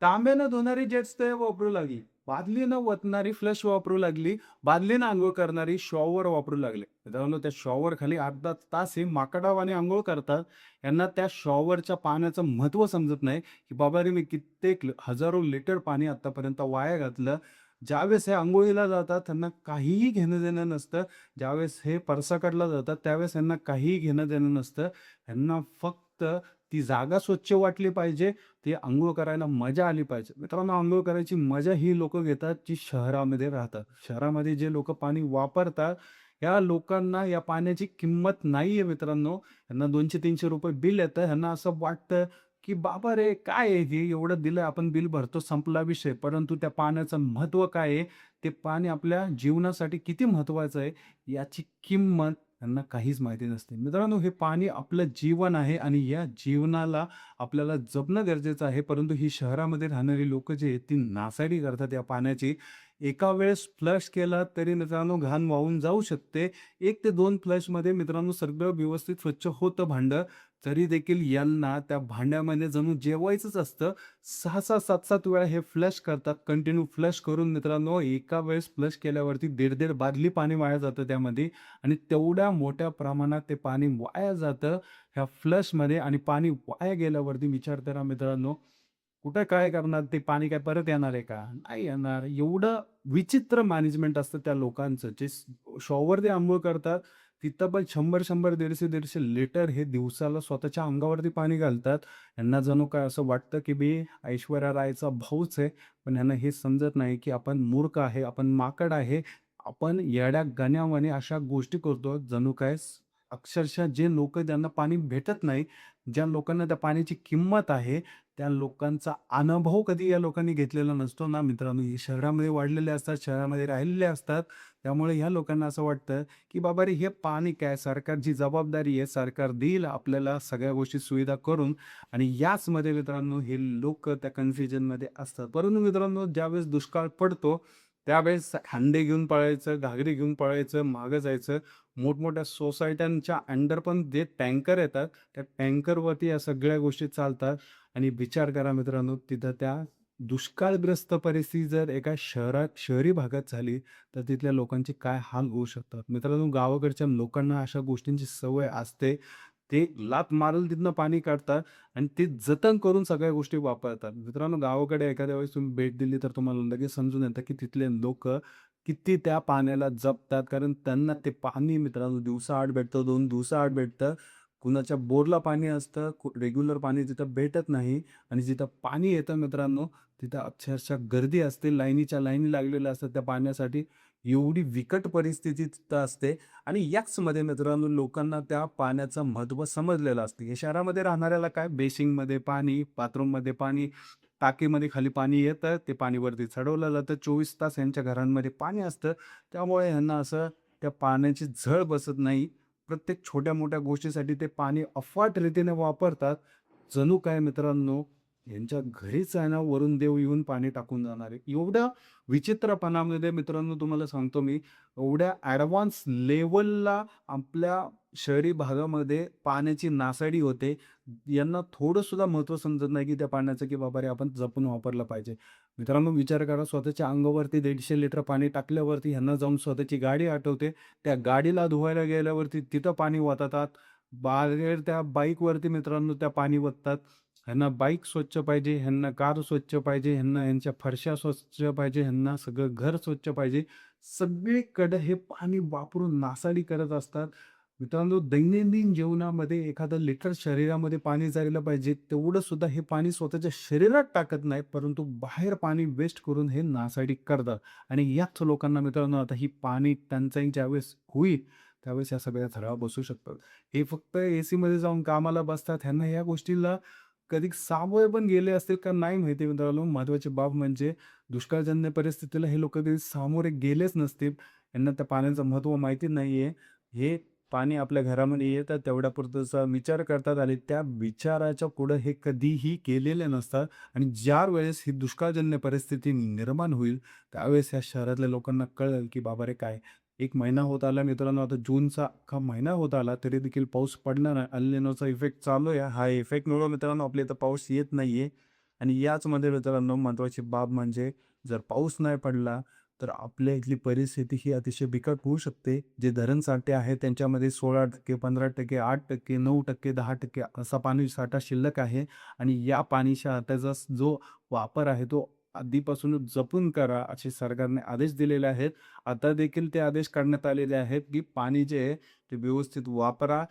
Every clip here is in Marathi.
तांब्यानं धुणारी जेट्स ते वापरू लागली. बादलीनं वतणारी फ्लश वापरू लागली. बादलीनं अंघोळ करणारी शॉवर वापरू लागले. मित्रांनो, त्या शॉवर खाली अर्धा तास हे माकडावाने अंघोळ करतात. यांना त्या शॉवरच्या पाण्याचं महत्त्व समजत नाही, की बाबा रे, मी कित्येक हजारो लिटर पाणी आत्तापर्यंत वाया घातलं. ज्यावेळेस हे अंघोळीला जातात त्यांना काहीही घेणं-देणं नसतं. ज्यावेळेस हे परसाकडला जातात त्यावेळेस यांना काहीही घेणं-देणं नसतं. यांना फक्त ती जागा स्वच्छ वाटली पाहिजे, ती अंघोळ करायला मजा आली पाहिजे. मित्रांनो, अंघोळ करायची मजा ही लोकं घेतात जी शहरामध्ये राहतात. शहरामध्ये जे लोकं पाणी वापरतात, या लोकांना या पाण्याची किंमत नाहीये मित्रांनो. ह्यांना ₹200-300 बिल येतं. ह्यांना असं वाटतं, की बाबा रे, काय आहे हे एवढं दिलं आपण बिल भरतो, संपला विषय. परंतु त्या पाण्याचं महत्त्व काय आहे? ते पाणी आपल्या जीवनासाठी किती महत्त्वाचं आहे, याची किंमत त्यांना काहीच माहिती नसते. मित्रांनो, हे पाणी आपलं जीवन आहे आणि या जीवनाला आपल्याला जपणं गरजेचं आहे. परंतु ही शहरामध्ये राहणारी लोकं जी आहेत, ती नासाडी करतात या पाण्याची. एका वेळेस फ्लश केला तरी मित्रांनो घाण वाहून जाऊ शकते. 1 ते 2 फ्लशमध्ये मित्रांनो सगळं व्यवस्थित स्वच्छ होतं भांडं. तरी देखील यांना त्या भांड्यामध्ये जणू जेवायचंच असतं. 6-6, 7-7 वेळा हे फ्लश करतात. कंटिन्यू फ्लश करून मित्रांनो एका वेळेस फ्लश केल्यावरती 1.5 बादली पाणी वाया जातं त्यामध्ये आणि तेवढ्या मोठ्या प्रमाणात ते पाणी वाया जातं ह्या फ्लशमध्ये आणि पाणी वाया गेल्यावरती विचार करा मित्रांनो, कुठं काय करणार? ते पाणी काय परत येणार आहे का? नाही येणार. एवढं विचित्र मॅनेजमेंट असतं त्या लोकांचं. जे शॉवरने अंघोळ करतात, तिथं पण 100-100, 150-150 लिटर हे दिवसाला स्वतःच्या अंगावरती पाणी घालतात. यांना जणू काय असं वाटतं, की मी ऐश्वर्या रायचा भाऊच आहे. पण यांना हे समजत नाही, की आपण मूर्ख आहे, आपण माकड आहे. आपण येड्या-गण्यावाने अशा गोष्टी करतो, जणू काय अक्षरशः जे लोकं ज्यांना पाणी भेटत नाही, ज्या लोकांना त्या पाण्याची किंमत आहे, त्या लोकांचा अनुभव कधी या लोकांनी घेतलेला नसतो ना मित्रांनो. हे शहरामध्ये वाढलेले असतात, शहरामध्ये राहिलेले असतात. त्यामुळे ह्या लोकांना असं वाटतं, की बाबा रे, हे पाणी काय सरकारची जबाबदारी आहे. सरकार देईल आपल्याला सगळ्या गोष्टी सुविधा करून आणि याचमध्ये मित्रांनो हे लोकं त्या कन्फ्युजनमध्ये असतात. परंतु मित्रांनो ज्यावेळेस दुष्काळ पडतो, त्यावेळेस हंडे घेऊन पळायचं, घागरी घेऊन पळायचं, मागं जायचं. मोठमोठ्या सोसायट्यांच्या अंडर पण जे टँकर येतात, त्या टँकरवरती या सगळ्या गोष्टी चालतात. आणि विचार करा मित्रांनो, तिथं त्या दुष्काळग्रस्त परिस्थिती जर एका शहरी भागात झाली, तर तिथल्या लोकांचे काय हाल होऊ शकतात. मित्रांनो, गावाकडच्या लोकांना अशा गोष्टींची सवय असते. ते लाथ मारेल तिथनं पाणी काढतात आणि ते जतन करून सगळ्या गोष्टी वापरतात. मित्रांनो, गावाकडे एखाद्या वेळेस तुम्ही भेट दिली, तर तुम्हाला लगेच समजून येतं, की तिथले लोकं किती त्या पाण्याला जपतात. कारण त्यांना ते पाणी मित्रांनो दिवसाआड भेटतं, 2 दिवसाआड भेटतं. कुणाच्या बोरला पाणी असतं, रेग्युलर पाणी तिथं भेटत नाही आणि जिथं पाणी येतं मित्रांनो, तिथं अक्षरशः गर्दी असते. लाईनीच्या लाईनी लागलेल्या असतात त्या पाण्यासाठी. एवढी बिकट परिस्थिती तिथं असते आणि याचमध्ये मित्रांनो लोकांना त्या पाण्याचं महत्त्व समजलेलं असतं. हे शहरामध्ये राहणाऱ्याला काय बेसिंगमध्ये पाणी, बाथरूममध्ये पाणी, टाकीमध्ये खाली पाणी येतं, ते पाणी वरती चढवलं जातं. 24 तास यांच्या घरांमध्ये पाणी असतं. त्यामुळे ह्यांना असं त्या पाण्याची झळ बसत नाही. प्रत्येक छोट्या-मोठ्या गोष्टीसाठी ते पाणी अफाट रीतीने वापरतात. जणू काय मित्रांनो, यांच्या घरीच आहे ना, वरून देव येऊन पाणी टाकून जाणार आहे. एवढ्या विचित्रपणामध्ये मित्रांनो तुम्हाला सांगतो मी, एवढ्या ॲडव्हान्स लेव्हलला आपल्या शहरी भागामध्ये पाण्याची नासाडी होते. यांना थोडं सुद्धा महत्त्व समजत नाही, की त्या पाण्याचं, की बाबा रे आपण जपून वापरलं पाहिजे. मित्रांनो विचार करा, स्वतःच्या अंगावरती 150 लिटर पाणी टाकल्यावरती ह्यांना जाऊन स्वतःची गाडी आठवते. त्या गाडीला धुवायला गेल्यावरती तिथं पाणी वततात. बाहेर त्या बाईकवरती मित्रांनो त्या पाणी वततात. ह्यांना बाईक स्वच्छ पाहिजे, ह्यांना कार स्वच्छ पाहिजे, ह्यांना ह्यांच्या फरशा स्वच्छ पाहिजे, ह्यांना सगळं घर स्वच्छ पाहिजे. सगळीकडे हे पाणी वापरून नासाडी करत असतात. मित्रांनो, दैनंदिन जीवनामध्ये एखादं लिटर शरीरामध्ये पाणी जायला पाहिजे, तेवढं सुद्धा हे पाणी स्वतःच्या शरीरात टाकत नाही, परंतु बाहेर पाणी वेस्ट करून हे नासाडी करतात. आणि याच लोकांना मित्रांनो आता ही पाणी टंचाई ज्यावेळेस होईल, त्यावेळेस या सगळ्या झळा बसू शकतात. हे फक्त एसीमध्ये जाऊन कामाला बसतात. ह्यांना या गोष्टीला कधी सामोरे पण गेले असतील का नाही माहिती मित्रांनो. महत्त्वाची बाब म्हणजे दुष्काळजन्य परिस्थितीला हे लोकं कधी सामोरे गेलेच नसतील. यांना त्या पाण्याचं महत्त्व माहिती नाहीये. हे पाणी आपल्या घरामध्ये येतं तेवढ्यापुरताचा विचार करतात आणि त्या विचाराच्या पुढं हे कधीही केलेले नसतात आणि ज्यावेळेस ही दुष्काळजन्य परिस्थिती निर्माण होईल, त्यावेळेस ह्या शहरातल्या लोकांना कळेल, की बाबा रे काय 1 महिना होत आला मित्रांनो, आता जूनचा अख्खा महिना होत आला, तरी देखील पाऊस पडणार नाही. अल निनोचा इफेक्ट चालू आहे. हा इफेक्टमुळं मित्रांनो आपल्या इथं पाऊस येत नाहीये आणि याचमध्ये मित्रांनो महत्त्वाची बाब म्हणजे जर पाऊस नाही पडला, तर आपल्या इथली परिस्थिती ही अतिशय बिकट होऊ शकते. जे धरणसाठे आहेत त्यांच्यामध्ये 16%, 15%, 8%, 9%, 10% असा पाणीसाठा शिल्लक आहे आणि या पाणी साठ्याचा जो वापर आहे तो आधीपासूनच जपून करा, असे सरकारने आदेश दिलेले आहेत. आता देखील ते आदेश काढण्यात आलेले आहेत, की पाणी जे आहे ते व्यवस्थित वापरा.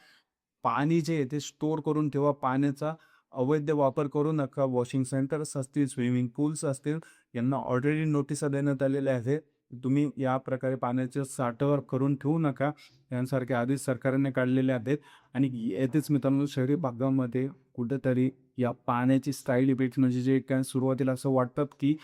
पाणी जे आहे ते स्टोअर करून ठेवा. पाण्याचा अवैध वापर करू नका. वॉशिंग सेंटर्स असतील, स्विमिंग पूल्स असतील, यांना ऑलरेडी नोटिसा देण्यात आलेल्या आहेत. तुम्ही या प्रकारे पाण्याचे साठवण करून ठेवू नका. यांसारखे आदेश सरकारने काढलेले आहेत आणि येथेच मित्रांनो शहरी भागामध्ये कुठेतरी या पाण्याची स्टाईल इफेक्ट म्हणजे जे काय सुरुवातीला असं वाटतात, की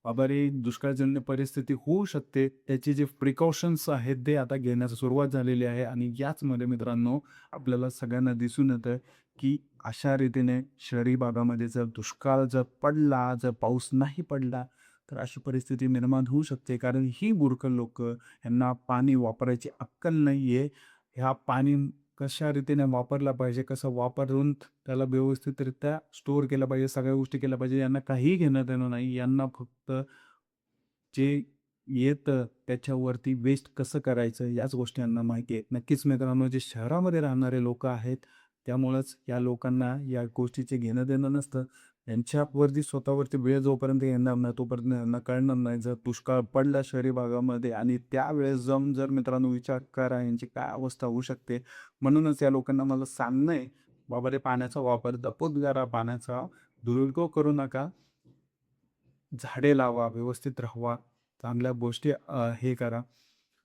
बाबा रे, दुष्काळजन्य परिस्थिती होऊ शकते. त्याचे जे प्रिकॉशन्स आहेत ते आता घेण्यास सुरुवात झालेली आहे आणि याचमध्ये मित्रांनो आपल्याला सगळ्यांना दिसून येतं, की अशा रीतीने शहरी भागामध्ये जर दुष्काळ जर पडला, जर पाऊस नाही पडला, तर अशी परिस्थिती निर्माण होऊ शकते. कारण ही मूर्ख लोकं, ह्यांना पाणी वापरायची अक्कल नाहीये. ह्या पाणी कशा रीतीने वापरला पाहिजे, कसं वापरून त्याला व्यवस्थितरित्या स्टोअर केलं पाहिजे, सगळ्या गोष्टी केल्या पाहिजे. यांना काहीही घेणं-देणं नाही. यांना फक्त जे येतं त्याच्यावरती वेस्ट कसं करायचं याच गोष्टी यांना माहिती आहेत. नक्कीच मित्रांनो, जे शहरामध्ये राहणारे लोकं आहेत, त्यामुळंच या लोकांना या गोष्टीचे घेणं-देणं नसतं. यांच्यावरती स्वतःवरती वेळ जोपर्यंत येणार नाही, तोपर्यंत यांना कळणार नाही. जर दुष्काळ पडला शहरी भागामध्ये आणि त्यावेळेस जाऊन जर मित्रांनो विचार करा, यांची काय अवस्था होऊ शकते. म्हणूनच या लोकांना मला सांगणं आहे, बाबा रे पाण्याचा वापर जपून करा, पाण्याचा दुरुपयोग करू नका. झाडे लावा, व्यवस्थित राहावा, चांगल्या गोष्टी हे करा,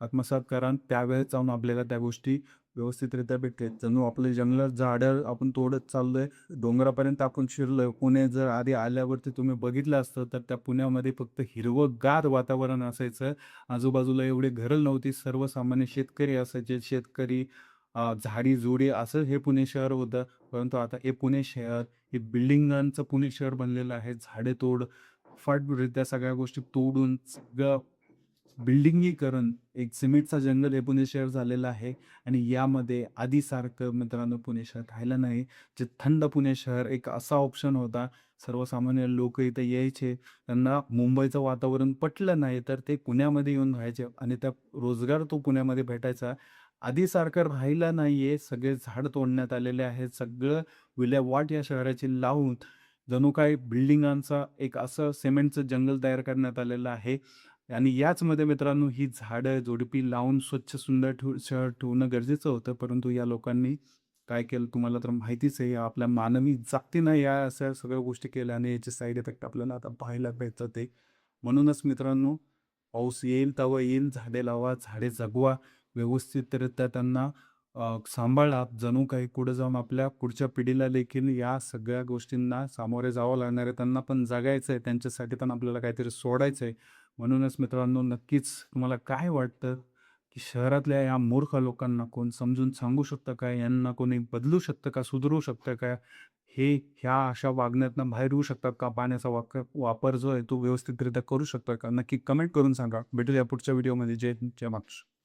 आत्मसात करा आणि त्यावेळेस जाऊन आपल्याला त्या गोष्टी व्यवस्थितरित्या भेटतील. जणू आपले जंगलात झाडं आपण तोडत चाललोय, डोंगरापर्यंत आपण शिरलोय. पुणे जर आधी आल्यावरती तुम्ही बघितलं असतं, तर त्या पुण्यामध्ये फक्त हिरवंगार वातावरण असायचं. आजूबाजूला एवढे घरं नव्हती. सर्वसामान्य शेतकरी असायचे. शेतकरी, झाडी-झुडी असं हे पुणे शहर होतं. परंतु आता हे पुणे शहर, हे बिल्डिंगांचं पुणे शहर बनलेलं आहे. झाडेतोड फाटरित्या सगळ्या गोष्टी तोडून सगळं बिल्डिंगीकरण, एक सिमेंटचा जंगल हे पुणे शहर झालेलं आहे आणि यामध्ये आधीसारखं मित्रांनो पुणे शहर राहिलं नाही. जे थंड पुणे शहर एक असा ऑप्शन होता. सर्वसामान्य लोकं इथे यायचे. त्यांना मुंबईचं वातावरण पटलं नाही, तर ते पुण्यामध्ये येऊन राहायचे आणि त्या रोजगार तो पुण्यामध्ये भेटायचा. आधीसारखं राहिलं नाहीये. सगळे झाड तोडण्यात आलेले आहेत. सगळं विल्हेवाट या शहराची लावून जणू काही बिल्डिंगांचा एक असं सिमेंटचं जंगल तयार करण्यात आलेलं आहे आणि याचमध्ये मित्रांनो ही झाडं, झुडपी लावून स्वच्छ सुंदर शहर ठेवणं गरजेचं होतं. परंतु या लोकांनी काय केलं तुम्हाला तर माहितीच आहे. आपल्या मानवी जातीनं या अशा सगळ्या गोष्टी केल्या आणि याचे साईड इफेक्ट आपल्याला आता पाहायला भेटतात ते. म्हणूनच मित्रांनो, पाऊस येईल तेव्हा येईल, झाडे लावा, झाडे जगवा, व्यवस्थितरित्या त्यांना सांभाळा. जणू काही पुढे जाऊन आपल्या पुढच्या पिढीला देखील या सगळ्या गोष्टींना सामोरे जावं लागणार आहे. त्यांना पण जगायचं आहे. त्यांच्यासाठी पण आपल्याला काहीतरी सोडायचं आहे. म्हणूनच मित्रांनो, नक्कीच तुम्हाला काय वाटतं, की शहरातल्या या मूर्ख लोकांना कोण समजून सांगू शकतं का? यांना कोणी बदलू शकतं का? सुधारू शकतं का? हे ह्या अशा वागण्यातनं बाहेर येऊ शकतात का? पाण्याचा वापर जो आहे तो व्यवस्थितरित्या करू शकतो का? नक्की कमेंट करून सांगा. भेटूया पुढच्या व्हिडिओमध्ये. जय हिंद, जय महाराष्ट्र.